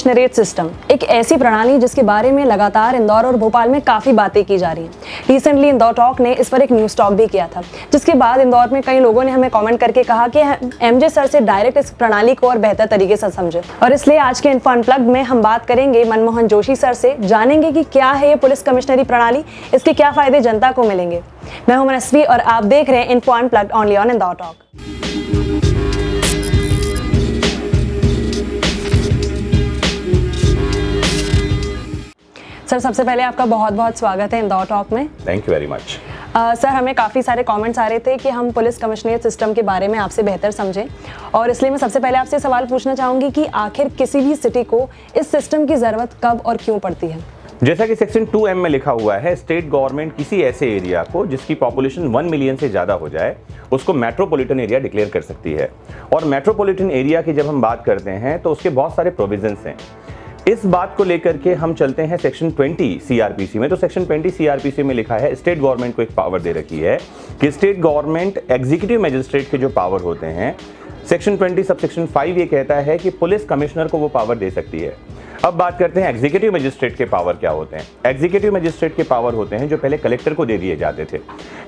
Commissionerate system एक ऐसी प्रणाली जिसके बारे में लगातार इंदौर और भोपाल में काफ़ी बातें की जा रही हैं। रिसेंटली इंदौर टॉक ने इस पर एक न्यूज़ टॉक भी किया था, जिसके बाद इंदौर में कई लोगों ने हमें कमेंट करके कहा कि एमजे सर से डायरेक्ट इस प्रणाली को और बेहतर तरीके से समझे। और इसलिए आज के इन्फो अनप्लग्ड में हम बात करेंगे मनमोहन जोशी सर से, जानेंगे कि क्या है ये पुलिस कमिश्नरी प्रणाली, इसके क्या फायदे जनता को मिलेंगे। मैं हूं मनस्वी और आप देख रहे हैं info unplugged only on Indore talk. Sir, सबसे पहले आपका बहुत बहुत स्वागत है इंदौर टॉक में। Thank you very much. Sir, हमें काफ़ी सारे कमेंट्स आ रहे थे कि हम पुलिस कमिश्नरेट सिस्टम के बारे में आपसे बेहतर समझें, और इसलिए मैं सबसे पहले आपसे सवाल पूछना चाहूँगी कि आखिर किसी भी सिटी को इस सिस्टम की ज़रूरत कब और क्यों पड़ती है। जैसा कि सेक्शन 2M में लिखा हुआ है, स्टेट गवर्नमेंट किसी ऐसे एरिया को जिसकी पॉपुलेशन 1 मिलियन से ज़्यादा हो जाए उसको मेट्रोपॉलिटन एरिया डिक्लेयर कर सकती है। और मेट्रोपॉलिटन एरिया की जब हम बात करते हैं तो उसके बहुत सारे प्रोविजंस हैं। इस बात को लेकर के हम चलते हैं सेक्शन 20 सीआरपीसी में। तो सेक्शन 20 सीआरपीसी में लिखा है, स्टेट गवर्नमेंट को एक पावर दे रखी है कि स्टेट गवर्नमेंट एग्जीक्यूटिव मजिस्ट्रेट के जो पावर होते हैं, सेक्शन 20 सब सेक्शन 5 ये कहता है कि पुलिस कमिश्नर को वो पावर दे सकती है। अब बात करते हैं एग्जीक्यूटिव मजिस्ट्रेट के पावर क्या होते हैं। एग्जीक्यूटिव मजिस्ट्रेट के पावर होते हैं जो पहले कलेक्टर को दे दिए जाते थे।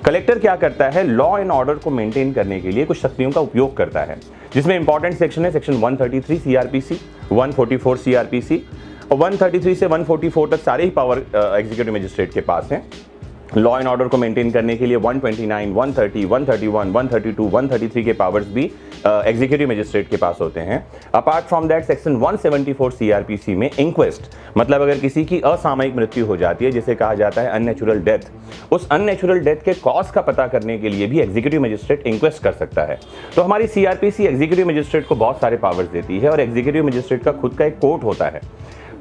कलेक्टर क्या करता है, लॉ एंड ऑर्डर को मेंटेन करने के लिए कुछ शक्तियों का उपयोग करता है, जिसमें इंपॉर्टेंट सेक्शन है सेक्शन 133 सीआरपीसी, 144 सीआरपीसी, और 133 से 144 तक सारे ही पावर एग्जीक्यूटिव मजिस्ट्रेट के पास हैं। लॉ एंड ऑर्डर को मेंटेन करने के लिए 129, 130, 131, 132, 133 के पावर्स भी एग्जीक्यूटिव मजिस्ट्रेट के पास होते हैं। Apart from that section 174 CrPC में इंक्वेस्ट, मतलब अगर किसी की असामयिक मृत्यु हो जाती है, जिसे कहा जाता है अननेचुरल डेथ, उस अननेचुरल डेथ के कॉज का पता करने के लिए भी एग्जीक्यूटिव मजिस्ट्रेट इंक्वेस्ट कर सकता है। तो हमारी सीआरपीसी एग्जीक्यूटिव मजिस्ट्रेट को बहुत सारे पावर्स देती है और एग्जीक्यूटिव मजिस्ट्रेट का खुद का एक कोर्ट होता है।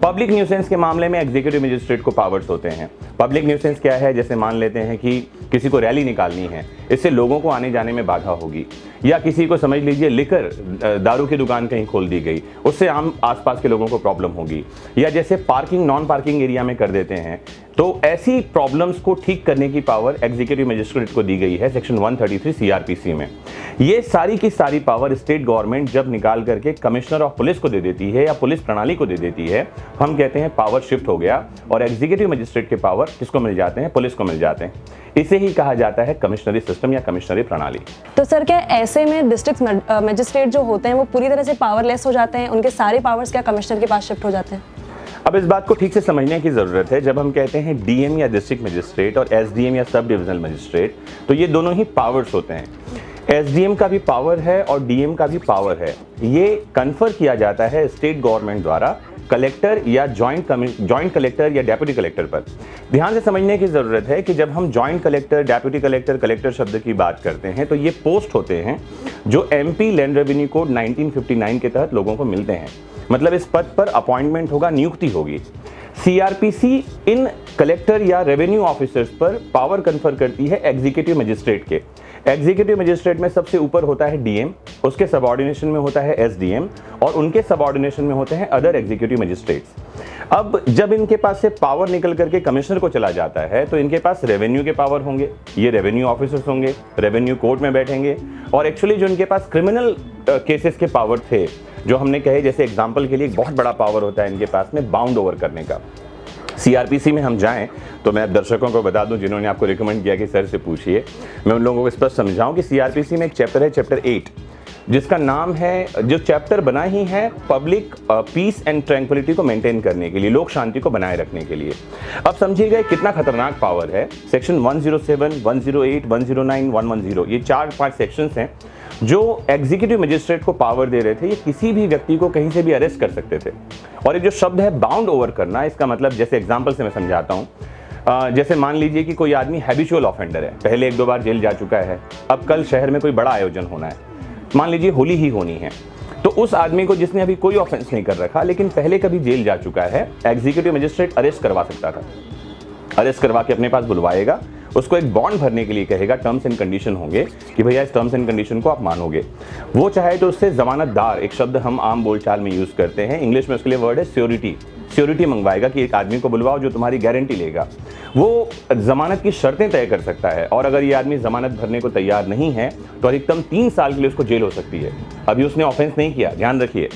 पब्लिक न्यूसेंस के मामले में एग्जीक्यूटिव मजिस्ट्रेट को पावर्स होते हैं। पब्लिक न्यूसेंस क्या है, जैसे मान लेते हैं कि किसी को रैली निकालनी है, इससे लोगों को आने जाने में बाधा होगी, या किसी को समझ लीजिए लिकर दारू की दुकान कहीं खोल दी गई, उससे आम आसपास के लोगों को प्रॉब्लम होगी, या जैसे पार्किंग नॉन पार्किंग एरिया में कर देते हैं, तो ऐसी प्रॉब्लम्स को ठीक करने की पावर एग्जीक्यूटिव मजिस्ट्रेट को दी गई है सेक्शन 133 सीआरपीसी में। ये सारी की सारी पावर स्टेट गवर्नमेंट जब निकाल करके कमिश्नर ऑफ पुलिस को दे देती है या पुलिस प्रणाली को दे देती है, हम कहते हैं पावर शिफ्ट हो गया, और एग्जीक्यूटिव मजिस्ट्रेट के पावर किसको मिल जाते हैं, पुलिस को मिल जाते हैं। इसे ही कहा जाता है कमिश्नरी सिस्टम या कमिश्नरी प्रणाली। तो सर, क्या ऐसे में डिस्ट्रिक्ट मजिस्ट्रेट जो होते हैं वो पूरी तरह से पावरलेस हो जाते हैं, उनके सारे पावर्स क्या कमिश्नर के पास शिफ्ट हो जाते हैं? अब इस बात को ठीक से समझने की ज़रूरत है। जब हम कहते हैं डीएम या डिस्ट्रिक्ट मजिस्ट्रेट और एसडीएम या सब डिविजनल मजिस्ट्रेट, तो ये दोनों ही पावर्स होते हैं। एसडीएम का भी पावर है और डीएम का भी पावर है। ये कन्फर किया जाता है स्टेट गवर्नमेंट द्वारा कलेक्टर या जॉइंट कलेक्टर या डेप्यूटी कलेक्टर पर। ध्यान से समझने की ज़रूरत है कि जब हम joint collector, deputy collector, collector शब्द की बात करते हैं, तो ये पोस्ट होते हैं जो एमपी लैंड रेवेन्यू कोड 1959 के तहत लोगों को मिलते हैं। मतलब इस पद पर अपॉइंटमेंट होगा, नियुक्ति होगी। सीआरपीसी इन कलेक्टर या रेवेन्यू ऑफिसर्स पर पावर कन्फर करती है एग्जीक्यूटिव मजिस्ट्रेट के। एग्जीक्यूटिव मजिस्ट्रेट में सबसे ऊपर होता है डीएम, उसके सबऑर्डिनेशन में होता है एसडीएम, और उनके सबऑर्डिनेशन में होते हैं अदर एग्जीक्यूटिव मजिस्ट्रेट्स। अब जब इनके पास से पावर निकल करके कमिश्नर को चला जाता है, तो इनके पास रेवेन्यू के पावर होंगे, ये रेवेन्यू ऑफिसर्स होंगे, रेवेन्यू कोर्ट में बैठेंगे, और एक्चुअली जो इनके पास क्रिमिनल केसेस के पावर थे, जो हमने कहे, जैसे एग्जाम्पल के लिए एक बहुत बड़ा पावर होता है इनके पास में बाउंड ओवर करने का। सीआरपीसी में हम जाएं तो मैं दर्शकों को बता दूं जिन्होंने आपको रिकमेंड किया कि सर से पूछिए, मैं उन लोगों को स्पष्ट समझाऊं कि सीआरपीसी में एक चैप्टर है, चैप्टर 8, जिसका नाम है, जो चैप्टर बना ही है पब्लिक पीस एंड ट्रैंक्विलिटी को मेंटेन करने के लिए, लोक शांति को बनाए रखने के लिए। अब समझिएगा कितना खतरनाक पावर है। सेक्शन 107, 108, 109, 110, ये 4-5 सेक्शंस हैं जो एग्जीक्यूटिव मजिस्ट्रेट को पावर दे रहे थे। ये किसी भी व्यक्ति को कहीं से भी अरेस्ट कर सकते थे। और ये जो शब्द है बाउंड ओवर करना, इसका मतलब जैसे एग्जाम्पल से मैं समझाता हूँ। जैसे मान लीजिए कि कोई आदमी हैबिचुअल ऑफेंडर है, पहले 1-2 बार जेल जा चुका है, अब कल शहर में कोई बड़ा आयोजन होना है, मान लीजिए होली ही होनी है, तो उस आदमी को, जिसने अभी कोई ऑफेंस नहीं कर रखा लेकिन पहले कभी जेल जा चुका है, एग्जीक्यूटिव मजिस्ट्रेट अरेस्ट करवा सकता था। अरेस्ट करवा के अपने पास बुलवाएगा, उसको एक बॉन्ड भरने के लिए कहेगा, टर्म्स एंड कंडीशन होंगे कि भैया इस टर्म्स एंड कंडीशन को आप मानोगे। वो चाहे तो उससे जमानतदार, एक शब्द हम आम बोलचाल में यूज करते हैं, इंग्लिश में उसके लिए वर्ड है श्योरिटी, श्योरिटी मंगवाएगा कि एक आदमी को बुलवाओ जो तुम्हारी गारंटी लेगा। वो जमानत की शर्तें तय कर सकता है, और अगर ये आदमी जमानत भरने को तैयार नहीं है तो अधिकतम 3 साल के लिए उसको जेल हो सकती है। अभी उसने ऑफेंस नहीं किया, ध्यान रखिए,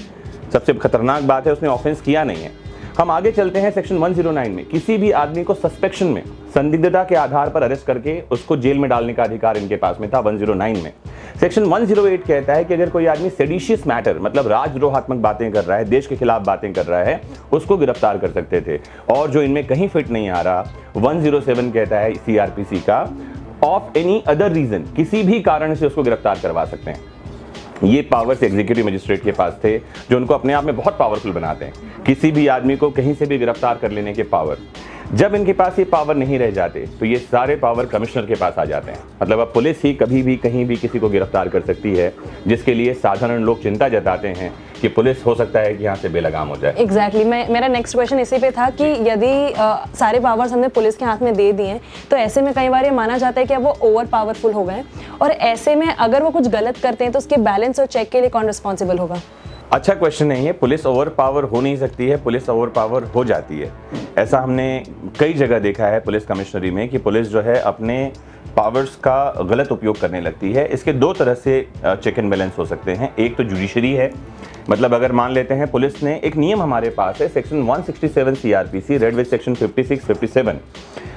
सबसे खतरनाक बात है उसने ऑफेंस किया नहीं है। हम आगे चलते हैं सेक्शन 109 में, किसी भी आदमी को सस्पेक्शन में, संदिग्धता के आधार पर अरेस्ट करके उसको जेल में डालने का अधिकार इनके पास में था 109 में। सेक्शन 108 कहता है कि अगर कोई आदमी सेडिशियस मैटर मतलब राजद्रोहात्मक बातें कर रहा है, देश के खिलाफ बातें कर रहा है, उसको गिरफ्तार कर सकते थे। और जो इनमें कहीं फिट नहीं आ रहा, 107 कहता है सीआरपीसी का, ऑफ एनी अदर रीजन, किसी भी कारण से उसको गिरफ्तार करवा सकते हैं। ये पावर्स एग्जीक्यूटिव मजिस्ट्रेट के पास थे, जो उनको अपने आप में बहुत पावरफुल बनाते हैं। किसी भी आदमी को कहीं से भी गिरफ्तार कर लेने के पावर। जब इनके पास ये पावर नहीं रह जाते तो ये सारे पावर कमिश्नर के पास आ जाते हैं। मतलब अब पुलिस ही कभी भी कहीं भी किसी को गिरफ्तार कर सकती है, जिसके लिए साधारण लोग चिंता जताते हैं कि पुलिस हो सकता है कि यहाँ से बेलगाम हो जाए। एग्जैक्टली मेरा नेक्स्ट क्वेश्चन इसी पे था कि यदि सारे पावर्स हमने पुलिस के हाथ में दे दिए तो ऐसे में कई बार ये माना जाता है कि अब वो ओवर पावरफुल हो गए, और ऐसे में अगर वो कुछ गलत करते हैं तो उसके बैलेंस और चेक के लिए कौन रिस्पॉन्सिबल होगा? अच्छा क्वेश्चन नहीं है। पुलिस ओवर पावर हो नहीं सकती है, पुलिस ओवर पावर हो जाती है। ऐसा हमने कई जगह देखा है पुलिस कमिश्नरी में कि पुलिस जो है अपने पावर्स का गलत उपयोग करने लगती है। इसके दो तरह से चेक एंड बैलेंस हो सकते हैं। एक तो जुडिशरी है, मतलब अगर मान लेते हैं पुलिस ने एक नियम हमारे पास है section 167 CrPC read with section 56, 57,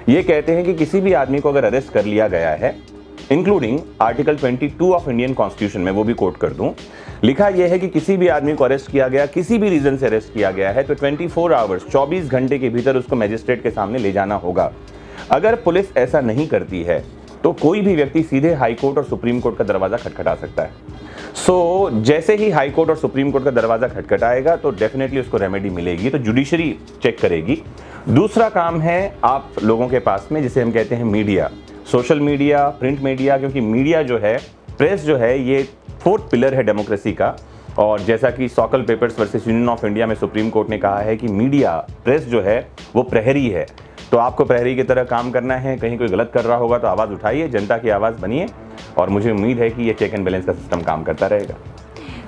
ये कहते हैं कि किसी भी आदमी को अगर अरेस्ट कर लिया गया है, including article 22 of Indian constitution में, वो भी कोट कर दूं, लिखा यह है कि किसी भी आदमी को अरेस्ट किया गया, किसी भी रीजन से अरेस्ट किया गया है तो 24 आवर्स 24 घंटे के भीतर उसको मजिस्ट्रेट के सामने ले जाना होगा। अगर पुलिस ऐसा नहीं करती है तो कोई भी व्यक्ति सीधे हाई कोर्ट और सुप्रीम कोर्ट का दरवाजा खटखटा सकता है। सो जैसे ही हाई कोर्ट और सुप्रीम कोर्ट का दरवाजा खटखटाएगा तो डेफिनेटली उसको रेमेडी मिलेगी, तो जुडिशरी चेक करेगी। दूसरा काम है आप लोगों के पास में, जिसे हम कहते हैं media, social media, print media, क्योंकि मीडिया जो है, प्रेस जो है, ये फोर्थ पिलर है डेमोक्रेसी का। और जैसा कि Sakal papers versus Union of India में सुप्रीम कोर्ट ने कहा है कि मीडिया, प्रेस जो है वो प्रहरी है, तो आपको प्रहरी की तरह काम करना है। कहीं कोई गलत कर रहा होगा तो आवाज़ उठाइए, जनता की आवाज़ बनिए, और मुझे उम्मीद है कि ये चेक एंड बैलेंस का सिस्टम काम करता रहेगा।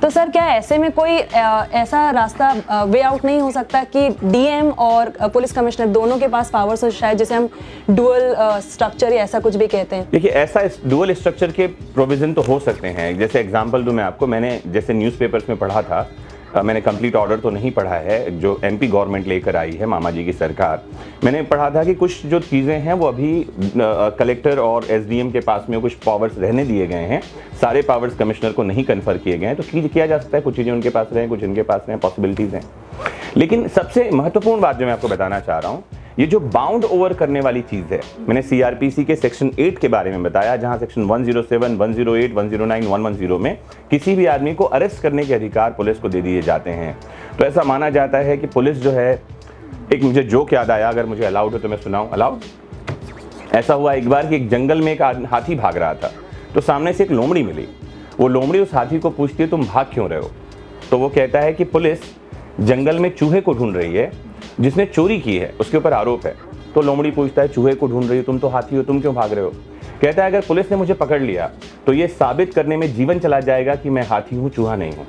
तो सर क्या ऐसे में कोई ऐसा रास्ता वे आउट नहीं हो सकता कि डीएम और पुलिस कमिश्नर दोनों के पास पावर्स हो, शायद जिसे हम डुअल स्ट्रक्चर या ऐसा कुछ भी कहते हैं? देखिए, ऐसा डुअल स्ट्रक्चर के प्रोविजन तो हो सकते हैं। जैसे एग्जांपल दूं मैं आपको, मैंने जैसे न्यूज़पेपर्स में पढ़ा था, मैंने कंप्लीट ऑर्डर तो नहीं पढ़ा है जो एमपी गवर्नमेंट लेकर आई है, मामा जी की सरकार। मैंने पढ़ा था कि कुछ जो चीज़ें हैं वो अभी कलेक्टर और एसडीएम के पास में कुछ पावर्स रहने दिए गए हैं, सारे पावर्स कमिश्नर को नहीं कन्फर किए गए हैं, तो किया जा सकता है। कुछ चीज़ें उनके पास रहें, कुछ इनके पास रहें, पॉसिबिलिटीज़ हैं। लेकिन सबसे महत्वपूर्ण बात जो मैं आपको बताना चाह रहा हूँ, ये जो बाउंड ओवर करने वाली चीज़ है, मैंने सीआरपीसी के सेक्शन 8 के बारे में बताया, जहां सेक्शन 107, 108, 109, 110 में किसी भी आदमी को अरेस्ट करने के अधिकार पुलिस को दे दिए जाते हैं। तो ऐसा माना जाता है कि पुलिस जो है, एक मुझे जोक याद आया, अगर मुझे अलाउड हो तो मैं सुनाऊं। अलाउड? ऐसा हुआ एक बार कि एक जंगल में एक हाथी भाग रहा था, तो सामने से एक लोमड़ी मिली। वो लोमड़ी उस हाथी को पूछती है, तुम भाग क्यों रहे हो? तो वो कहता है कि पुलिस जंगल में चूहे को ढूंढ रही है, जिसने चोरी की है उसके ऊपर आरोप है। तो लोमड़ी पूछता है, चूहे को ढूंढ रही हो, तुम तो हाथी हो, तुम क्यों भाग रहे हो? कहता है, अगर पुलिस ने मुझे पकड़ लिया तो ये साबित करने में जीवन चला जाएगा कि मैं हाथी हूं, चूहा नहीं हूं।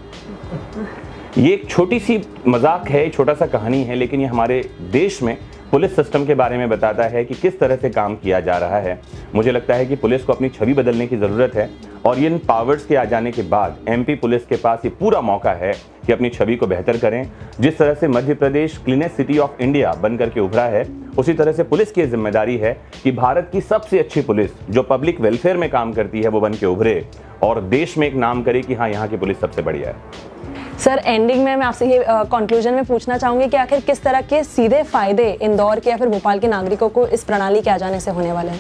ये एक छोटी सी मजाक है, छोटा सा कहानी है, लेकिन ये हमारे देश में पुलिस सिस्टम के बारे में बताता है कि किस तरह से काम किया जा रहा है। मुझे लगता है कि पुलिस को अपनी छवि बदलने की ज़रूरत है, और इन पावर्स के आ जाने के बाद एमपी पुलिस के पास ये पूरा मौका है कि अपनी छवि को बेहतर करें। जिस तरह से Madhya Pradesh cleanest city of India बन करके उभरा है, उसी तरह से पुलिस की जिम्मेदारी है कि भारत की सबसे अच्छी पुलिस जो पब्लिक वेलफेयर में काम करती है वो बन के उभरे और देश में एक नाम करे कि हाँ, यहाँ की पुलिस सबसे बढ़िया है। सर एंडिंग में मैं आपसे ये कंक्लूजन में पूछना चाहूंगी कि आखिर किस तरह के सीधे फायदे इंदौर के या फिर भोपाल के नागरिकों को इस प्रणाली के आ जाने से होने वाले हैं?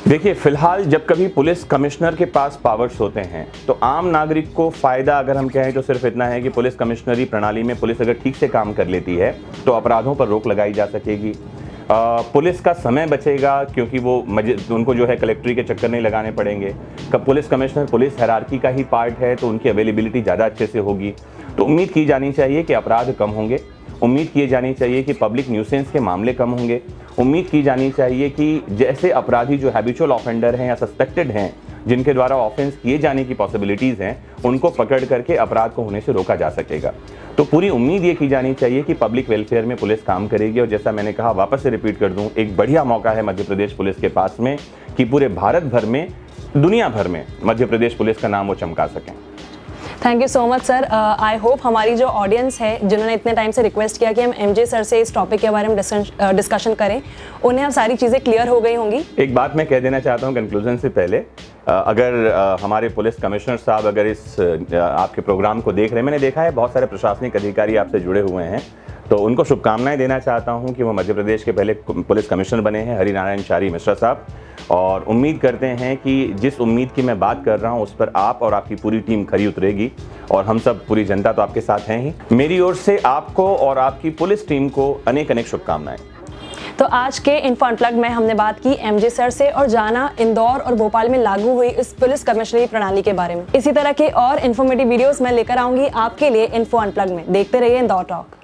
देखिए, फिलहाल जब कभी पुलिस कमिश्नर के पास पावर्स होते हैं तो आम नागरिक को फायदा अगर हम कहें तो सिर्फ इतना है कि पुलिस कमिश्नरी प्रणाली में पुलिस अगर ठीक से काम कर लेती है तो अपराधों पर रोक लगाई जा सकेगी। पुलिस का समय बचेगा, क्योंकि वो उनको जो है कलेक्ट्री के चक्कर नहीं लगाने पड़ेंगे। कब पुलिस कमिश्नर पुलिस हायरार्की का ही पार्ट है तो उनकी अवेलेबिलिटी ज़्यादा अच्छे से होगी। तो उम्मीद की जानी चाहिए कि अपराध कम होंगे, उम्मीद की जानी चाहिए कि पब्लिक न्यूसेंस के मामले कम होंगे, उम्मीद की जानी चाहिए कि जैसे अपराधी जो हैबिचुअल ऑफेंडर हैं या सस्पेक्टेड हैं, जिनके द्वारा ऑफेंस किए जाने की पॉसिबिलिटीज़ हैं, उनको पकड़ करके अपराध को होने से रोका जा सकेगा। तो पूरी उम्मीद ये की जानी चाहिए कि पब्लिक वेलफेयर में पुलिस काम करेगी। और जैसा मैंने कहा, वापस से रिपीट कर दूं, एक बढ़िया मौका है मध्य प्रदेश पुलिस के पास में कि पूरे भारत भर में, दुनिया भर में मध्य प्रदेश पुलिस का नाम वो चमका सकें। Thank you so much sir. I hope हमारी जो ऑडियंस है जिन्होंने इतने टाइम से रिक्वेस्ट किया कि हम एमजे सर से इस टॉपिक के बारे में डिस्कशन करें, उन्हें अब सारी चीज़ें क्लियर हो गई होंगी। एक बात मैं कह देना चाहता हूँ कंक्लूजन से पहले, अगर हमारे पुलिस कमिश्नर साहब अगर इस आपके प्रोग्राम को देख रहे हैं, मैंने देखा है बहुत सारे प्रशासनिक अधिकारी आपसे जुड़े हुए हैं, तो उनको शुभकामनाएं देना चाहता हूं कि वो मध्य प्रदेश के पहले पुलिस कमिश्नर बने हैं, हरिनारायण चारी मिश्रा साहब, और उम्मीद करते हैं कि जिस उम्मीद की मैं बात कर रहा हूं उस पर आप और आपकी पूरी टीम खरी उतरेगी, और हम सब पूरी जनता तो आपके साथ हैं ही। मेरी ओर से आपको और आपकी पुलिस टीम को अनेक अनेक शुभकामनाएं। तो आज के इन्फो अनप्लग में हमने बात की एमजे सर से और जाना इंदौर और भोपाल में लागू हुई इस पुलिस कमिश्नरी प्रणाली के बारे में। इसी तरह के और इन्फॉर्मेटिव वीडियोस मैं लेकर आऊंगी आपके लिए इन्फो अनप्लग में। देखते रहिए इंदौर टॉक।